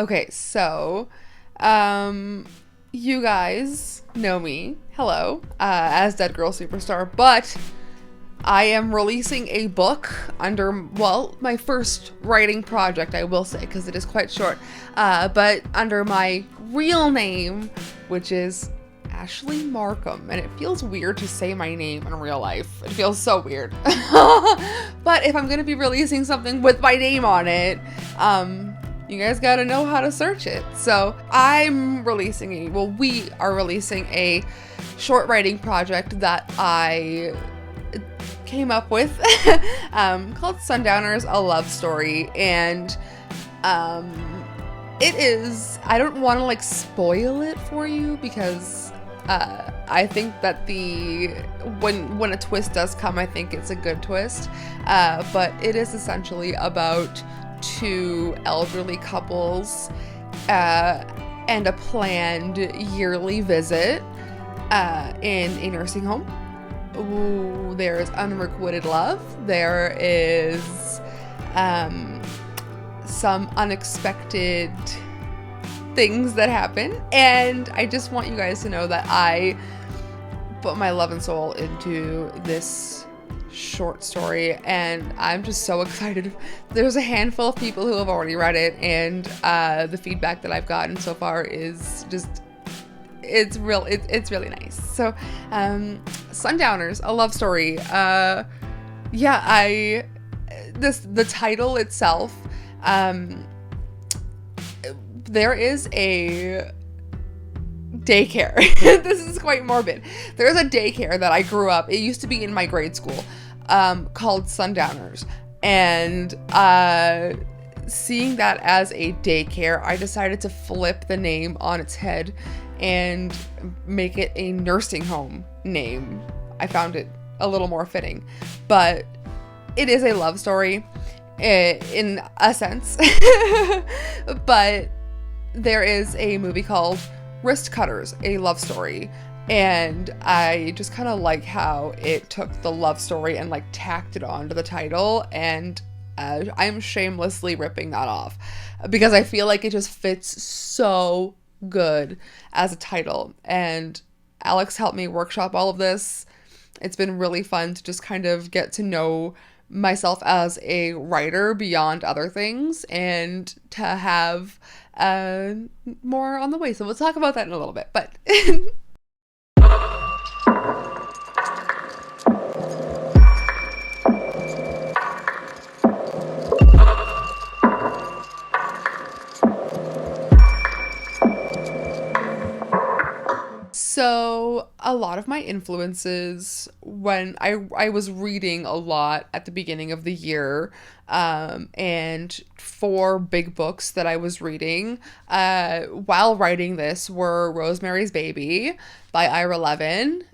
Okay, so, um, you guys know me, hello, as Dead Girl Superstar, but I am releasing a book under, well, my first writing project, I will say, because it is quite short, but under my real name, which is Ashley Markham, and it feels weird to say my name in real life. It feels so weird. But if I'm going to be releasing something with my name on it, you guys gotta know how to search it. So we are releasing a short writing project that I came up with called Sundowners, a love story. And it is, I don't want to like spoil it for you because I think that when a twist does come, I think it's a good twist. But it is essentially about two elderly couples and a planned yearly visit in a nursing home. Ooh, there's unrequited love. There is some unexpected things that happen, and I just want you guys to know that I put my love and soul into this short story, and I'm just so excited. There's a handful of people who have already read it, and the feedback that I've gotten so far is just it's really nice. So Sundowners, a love story. The title itself, there is a daycare. This is quite morbid. There's a daycare that I grew up. It used to be in my grade school, called Sundowners, and seeing that as a daycare, I decided to flip the name on its head and make it a nursing home name. I found it a little more fitting, but it is a love story in a sense. But there is a movie called Wrist Cutters, a love story, and I just kind of like how it took the love story and like tacked it onto the title, and I'm shamelessly ripping that off because I feel like it just fits so good as a title. And Alex helped me workshop all of this. It's been really fun to just kind of get to know myself as a writer beyond other things, and to have more on the way. So we'll talk about that in a little bit, but so a lot of my influences when I was reading a lot at the beginning of the year, and 4 big books that I was reading while writing this were Rosemary's Baby by Ira Levin,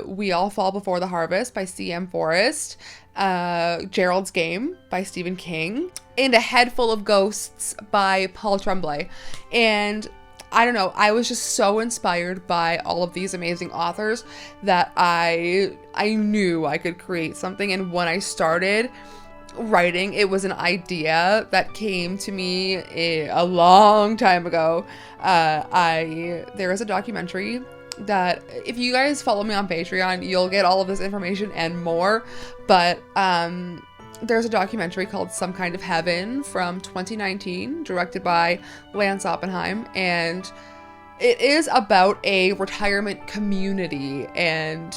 We All Fall Before the Harvest by C.M. Forrest, Gerald's Game by Stephen King, and A Head Full of Ghosts by Paul Tremblay. And I don't know, I was just so inspired by all of these amazing authors that I knew I could create something. And when I started writing, it was an idea that came to me a long time ago. There is a documentary that, if you guys follow me on Patreon, you'll get all of this information and more, but there's a documentary called Some Kind of Heaven from 2019, directed by Lance Oppenheim, and it is about a retirement community. And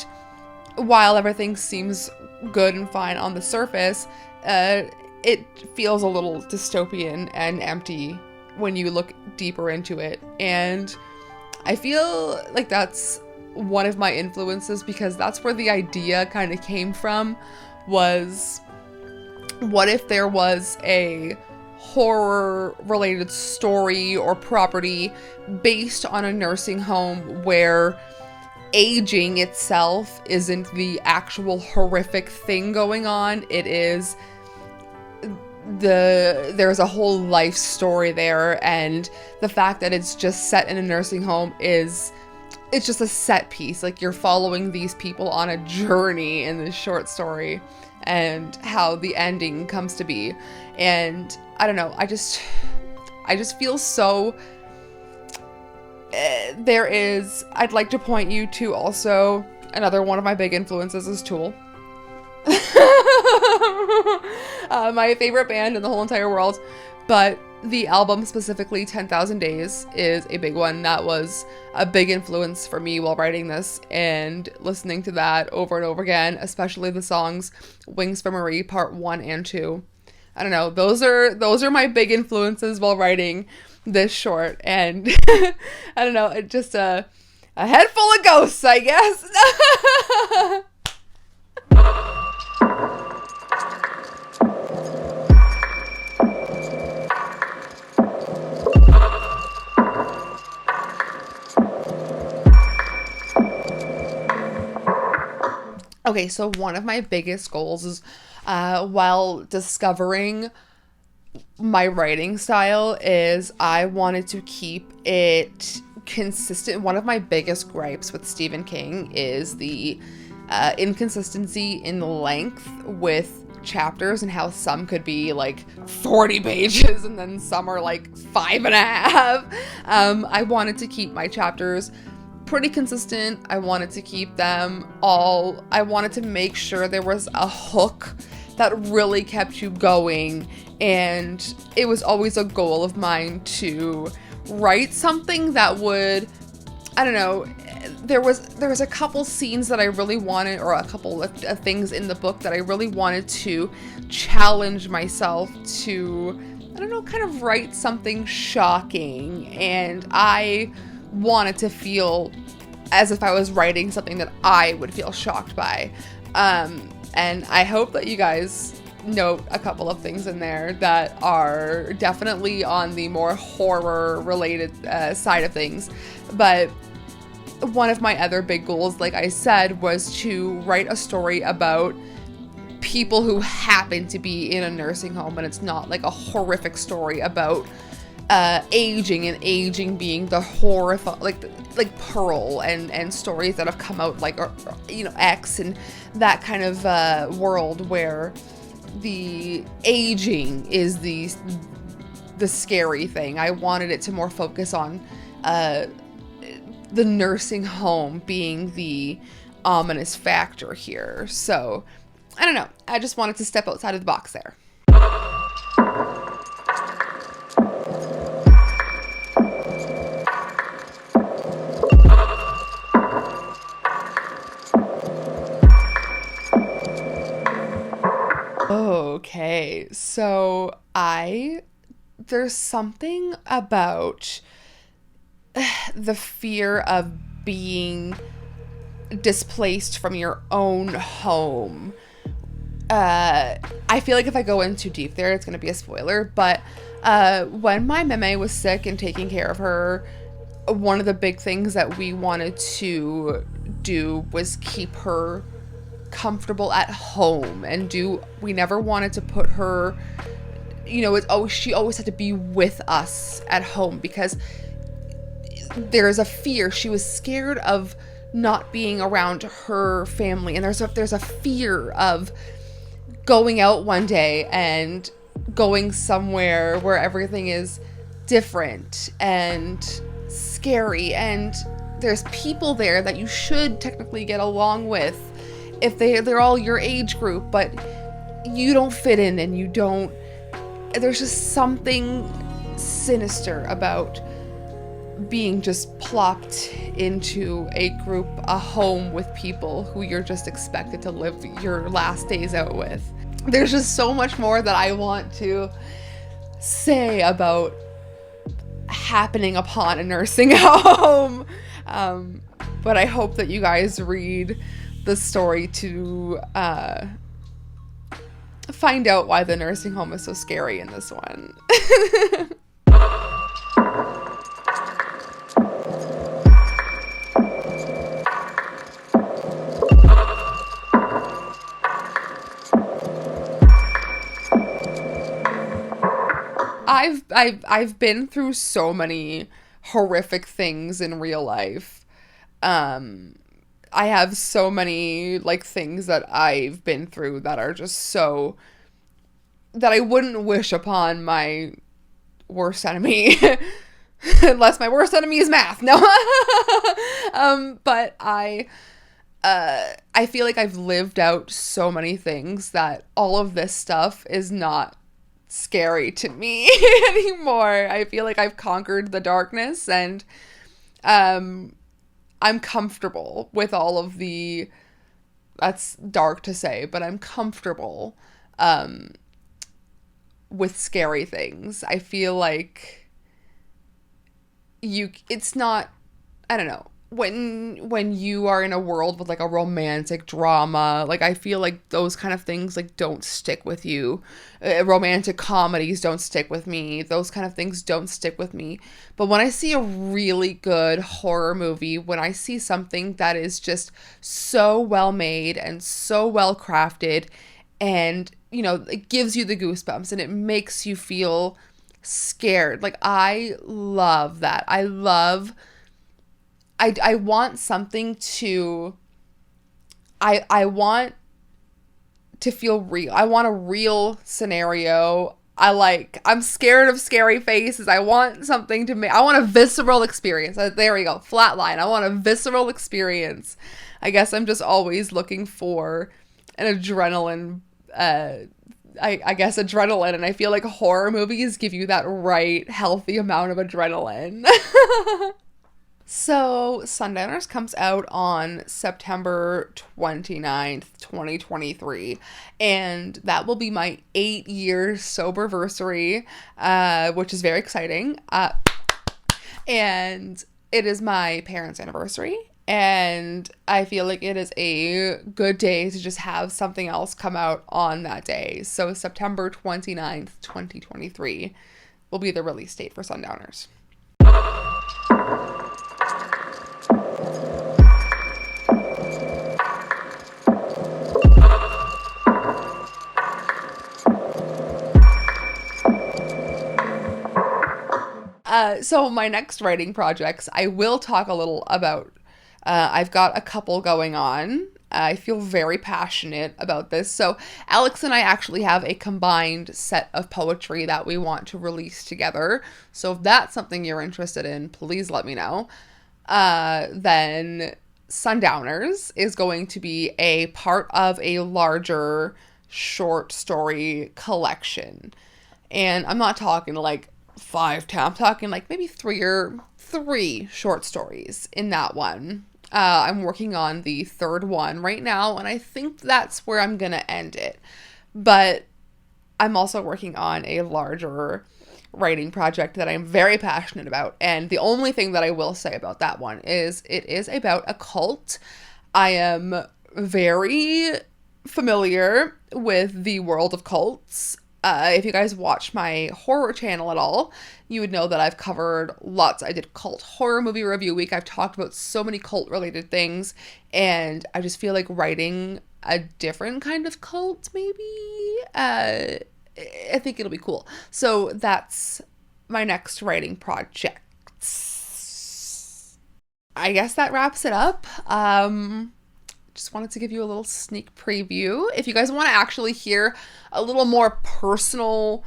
while everything seems good and fine on the surface, it feels a little dystopian and empty when you look deeper into it. And I feel like that's one of my influences, because that's where the idea kind of came from. Was, what if there was a horror related story or property based on a nursing home where aging itself isn't the actual horrific thing going on? It is there's a whole life story there, and the fact that it's just set in a nursing home it's just a set piece. Like, you're following these people on a journey in this short story, and how the ending comes to be. And I don't know, I just feel so... I'd like to point you to also another one of my big influences is Tool. My favorite band in the whole entire world, but the album specifically 10,000 Days is a big one. That was a big influence for me while writing this, and listening to that over and over again, especially the songs Wings for Marie Part 1 and 2. I don't know, those are my big influences while writing this short, and I don't know, it just a head full of ghosts, I guess. Okay, so one of my biggest goals is, while discovering my writing style, is I wanted to keep it consistent. One of my biggest gripes with Stephen King is the inconsistency in the length with chapters, and how some could be like 40 pages and then some are like 5.5. I wanted to keep my chapters pretty consistent. I wanted to keep them all, I wanted to make sure there was a hook that really kept you going, and it was always a goal of mine to write something that would, I don't know, there was a couple scenes that I really wanted, or a couple of things in the book that I really wanted to challenge myself to, I don't know, kind of write something shocking, and I wanted to feel as if I was writing something that I would feel shocked by. And I hope that you guys note a couple of things in there that are definitely on the more horror related side of things. But one of my other big goals, like I said, was to write a story about people who happen to be in a nursing home, and it's not like a horrific story about aging, and aging being the like Pearl and stories that have come out, like, or, you know, X and that kind of world where the aging is the scary thing. I wanted it to more focus on the nursing home being the ominous factor here. So I don't know, I just wanted to step outside of the box there. Okay, so there's something about the fear of being displaced from your own home. I feel like if I go in too deep there, it's going to be a spoiler, but when my meme was sick and taking care of her, one of the big things that we wanted to do was keep her comfortable at home, and we never wanted to put her, you know, she always had to be with us at home, because there's a fear. She was scared of not being around her family, and there's a fear of going out one day and going somewhere where everything is different and scary, and there's people there that you should technically get along with if they're all your age group, but you don't fit in, and you don't, there's just something sinister about being just plopped into a group, a home with people who you're just expected to live your last days out with. There's just so much more that I want to say about happening upon a nursing home. But I hope that you guys read the story to find out why the nursing home is so scary in this one. I've been through so many horrific things in real life. I have so many, like, things that I've been through that are just so, that I wouldn't wish upon my worst enemy. Unless my worst enemy is math. No. But I feel like I've lived out so many things that all of this stuff is not scary to me anymore. I feel like I've conquered the darkness, and I'm comfortable with all of the, that's dark to say, but I'm comfortable with scary things. I feel like it's not, I don't know, when you are in a world with like a romantic drama, like I feel like those kind of things like don't stick with you. Romantic comedies don't stick with me. Those kind of things don't stick with me. But when I see a really good horror movie, when I see something that is just so well made and so well crafted, and you know, it gives you the goosebumps and it makes you feel scared. Like I love that. I want something to, I want to feel real. I want a real scenario. I'm scared of scary faces. I want something to make, I want a visceral experience. There we go. Flatline. I want a visceral experience. I guess I'm just always looking for an adrenaline, I guess adrenaline. And I feel like horror movies give you that right healthy amount of adrenaline. So, Sundowners comes out on September 29th, 2023, and that will be my 8-year soberversary, which is very exciting, and it is my parents' anniversary, and I feel like it is a good day to just have something else come out on that day. So, September 29th, 2023 will be the release date for Sundowners. So my next writing projects, I will talk a little about. I've got a couple going on. I feel very passionate about this. So Alex and I actually have a combined set of poetry that we want to release together. So if that's something you're interested in, please let me know. Then Sundowners is going to be a part of a larger short story collection. And I'm not talking like 5, 10, I'm talking like maybe 3 short stories in that one. I'm working on the third one right now, and I think that's where I'm gonna end it. But I'm also working on a larger writing project that I'm very passionate about, and the only thing that I will say about that one is it is about a cult. I am very familiar with the world of cults. If you guys watch my horror channel at all, you would know that I've covered lots. I did cult horror movie review week. I've talked about so many cult related things, and I just feel like writing a different kind of cult, maybe. I think it'll be cool. So that's my next writing project. I guess that wraps it up. Just wanted to give you a little sneak preview. If you guys want to actually hear a little more personal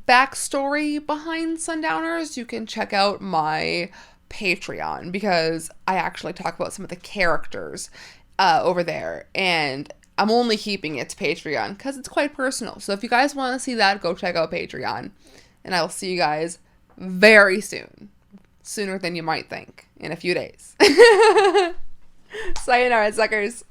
backstory behind Sundowners, you can check out my Patreon, because I actually talk about some of the characters over there, and I'm only keeping it to Patreon because it's quite personal. So if you guys want to see that, go check out Patreon, and I will see you guys very soon. Sooner than you might think, in a few days. Sayonara, suckers.